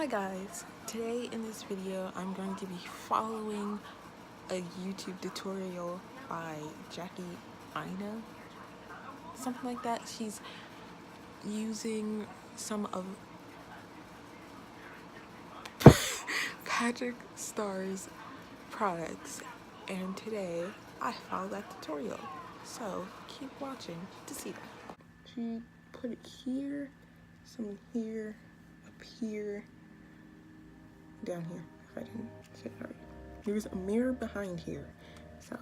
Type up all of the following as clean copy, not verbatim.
guys, today in this video I'm going to be following a YouTube tutorial by Jackie Ina, something like that. She's using some of Patrick Starr's products, and today I followed that tutorial, so keep watching to see that. She put it here, some here, up here, down here, if I didn't say it right. There's a mirror behind here, so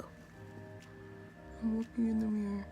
I'm looking in the mirror.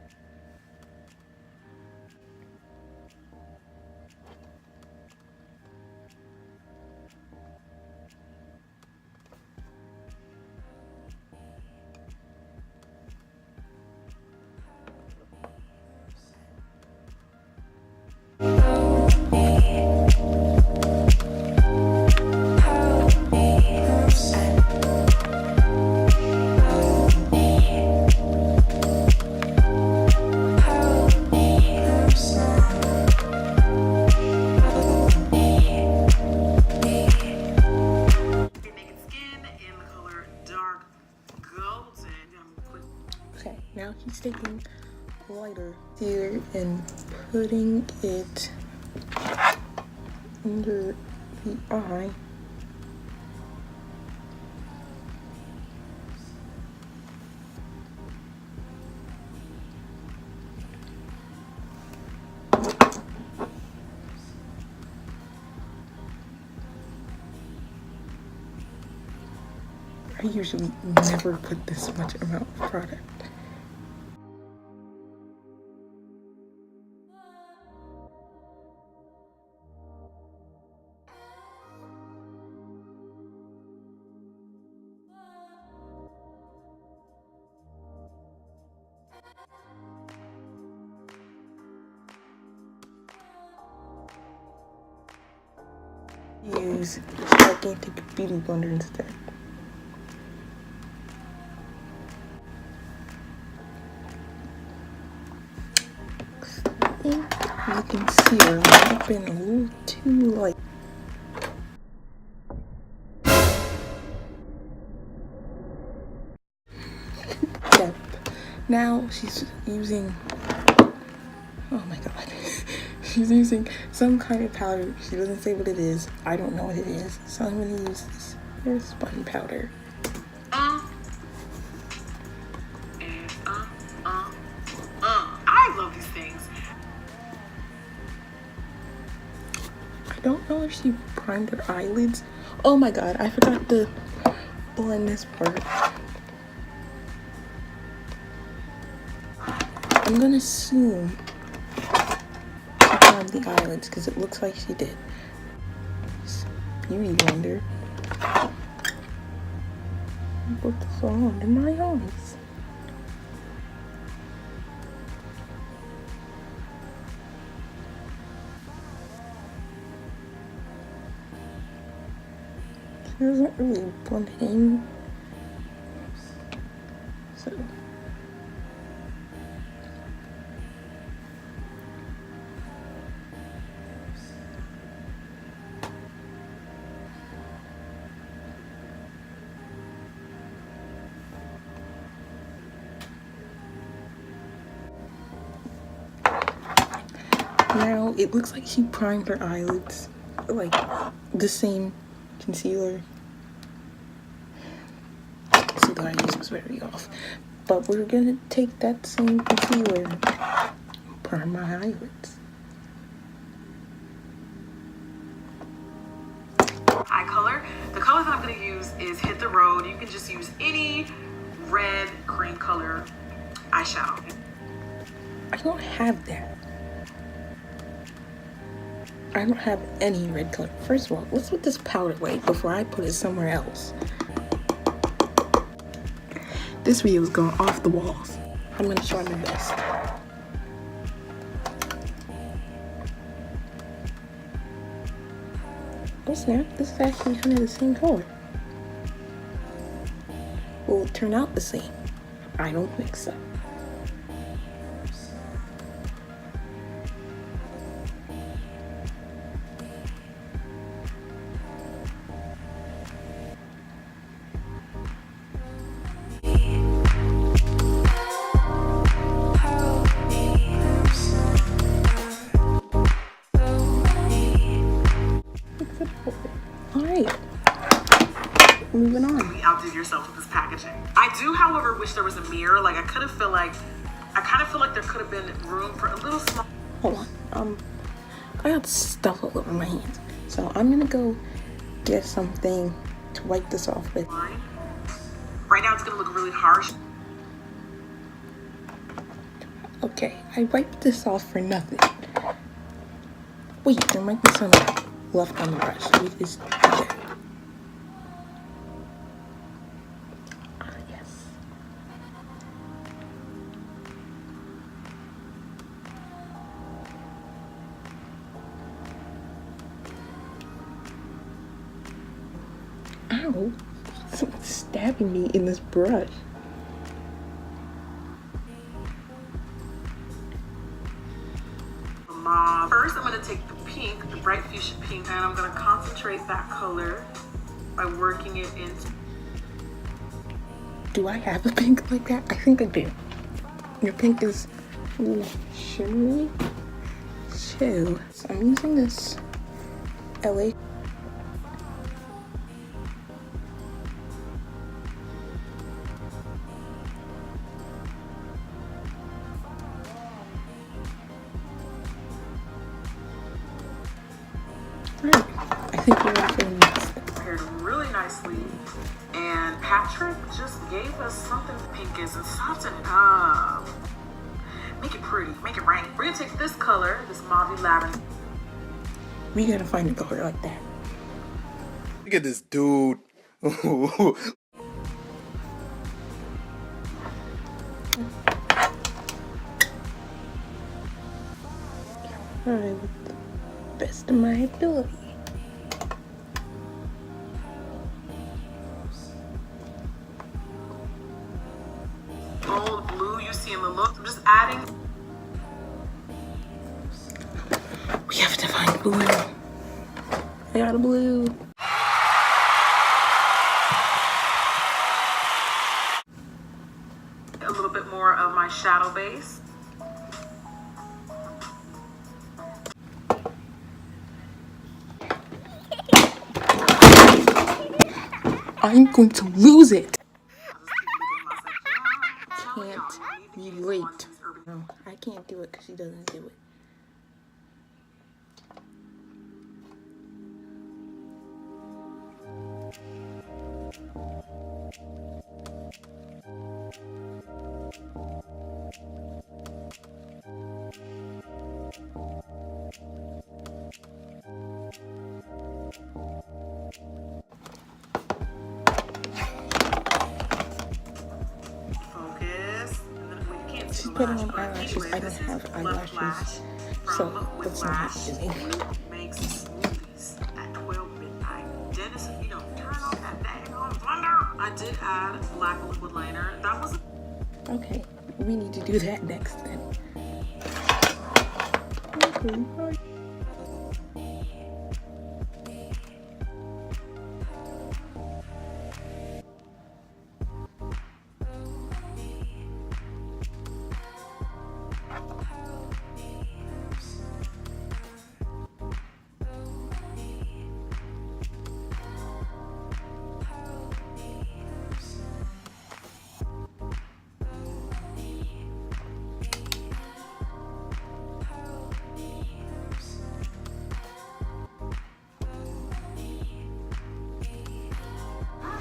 Okay, now he's taking a lighter here and putting it under the eye. I usually never put this much amount of product. Use gigantic beauty blender instead. I think you can see her might have been a little too light. Yeah. Now she's using, oh my god, she's using some kind of powder. She doesn't say what it is. I don't know what it is, so I'm gonna use this hair spun powder. I love these things. I don't know if she primed her eyelids. Oh my god, I forgot to blend this part. I'm gonna assume she primed the eyelids because it looks like she did. Beauty blender. Put this all under my eyes. She doesn't really blend in. So now it looks like she primed her eyelids, like the same concealer. See, the eyes was very off, but we're gonna take that same concealer and prime my eyelids. Eye color. The color that I'm going to use is Hit the Road. You can just use any red cream color eyeshadow. I don't have that. I don't have any red color. First of all, let's put this powder away before I put it somewhere else. This video is going off the walls. I'm gonna try my best. Oh snap, this is actually kind of the same color. Will it turn out the same? I don't think so. moving on. You outdid yourself with this packaging. I do, however, wish there was a mirror. Like I kind of feel like there could have been room for a little small. Hold on. I got stuff all over my hands, so I'm gonna go get something to wipe this off with. Right now, it's gonna look really harsh. Okay, I wiped this off for nothing. Wait, there might be some left on the brush. Yes. Ow, someone's stabbing me in this brush. First, I'm going to take the pink, the bright fuchsia pink, and I'm going to concentrate that color by working it into. Do I have a pink like that? I think I do. Your pink is shimmery. So I'm using this LA. I think we're ready for the next step. Paired really nicely, and Patrick just gave us something pink is and soften it up. Make it pretty, make it rain. We're gonna take this color, this mauve lavender. We gotta find a color like that. Look at this dude. Alright, with the best of my ability. Gold, blue, you see in the look. I'm just adding. We have to find blue. I got a blue. A little bit more of my shadow base. I'm going to lose it. Can't relate. No, I can't do it because she doesn't do it. She's putting on eyelashes. I don't have eyelashes, so that's not happening. Makes smoothies at 12 midnight. Dennis, you know, turn off that daggone thunder. I did add black liquid liner. That was okay. We need to do that next then. Okay.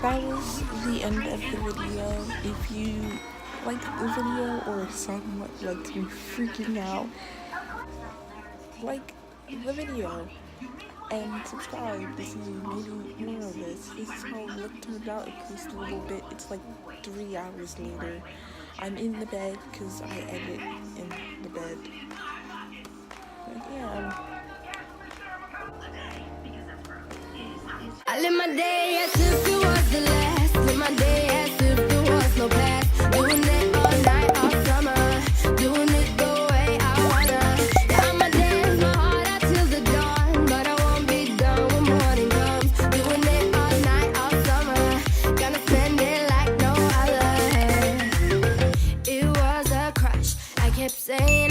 That was the end of the video. If you liked the video or somewhat liked me freaking out, like the video and subscribe to see maybe more of this. This is how it turned out, at least a little bit. It's like 3 hours later. I'm in the bed because I edit in the bed. But yeah. I live my day as if it was the last. Live my day as if there was no past. Doing it all night, all summer. Doing it the way I wanna. Yeah, I'ma dance my heart out till the dawn. But I won't be done when morning comes. Doing it all night, all summer. Gonna spend it like no other. It was a crush. I kept saying